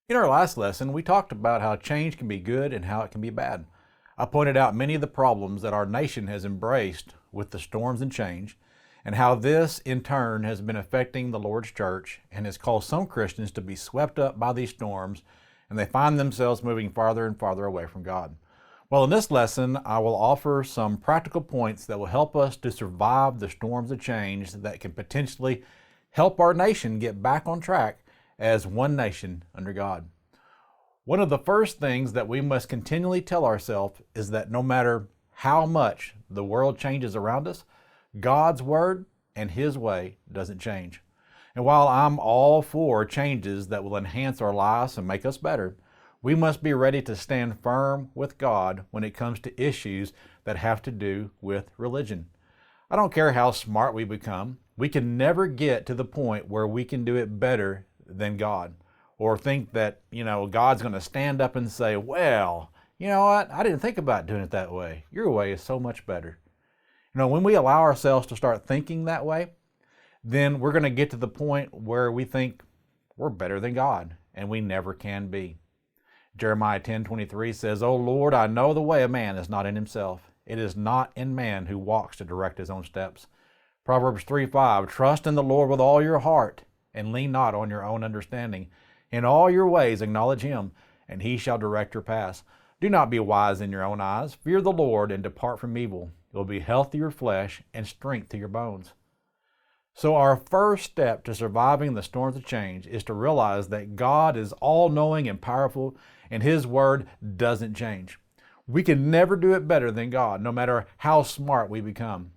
In our last lesson, we talked about how change can be good and how it can be bad. I pointed out many of the problems that our nation has embraced with the storms and change, and how this, in turn, has been affecting the Lord's church and has caused some Christians to be swept up by these storms, and they find themselves moving farther and farther away from God. Well, in this lesson, I will offer some practical points that will help us to survive the storms of change that can potentially help our nation get back on track as one nation under God. One of the first things that we must continually tell ourselves is that no matter how much the world changes around us, God's word and His way doesn't change. And while I'm all for changes that will enhance our lives and make us better, we must be ready to stand firm with God when it comes to issues that have to do with religion. I don't care how smart we become, we can never get to the point where we can do it better than God, or think that, God's going to stand up and say, well, you know what, I didn't think about doing it that way. Your way is so much better. When we allow ourselves to start thinking that way, then we're going to get to the point where we think we're better than God, and we never can be. Jeremiah 10:23 says, "O Lord, I know the way of man is not in himself. It is not in man who walks to direct his own steps." Proverbs 3:5, "Trust in the Lord with all your heart, and lean not on your own understanding. In all your ways acknowledge Him, and He shall direct your paths. Do not be wise in your own eyes. Fear the Lord and depart from evil. It will be health to your flesh and strength to your bones." So our first step to surviving the storms of change is to realize that God is all-knowing and powerful, and His word doesn't change. We can never do it better than God, no matter how smart we become.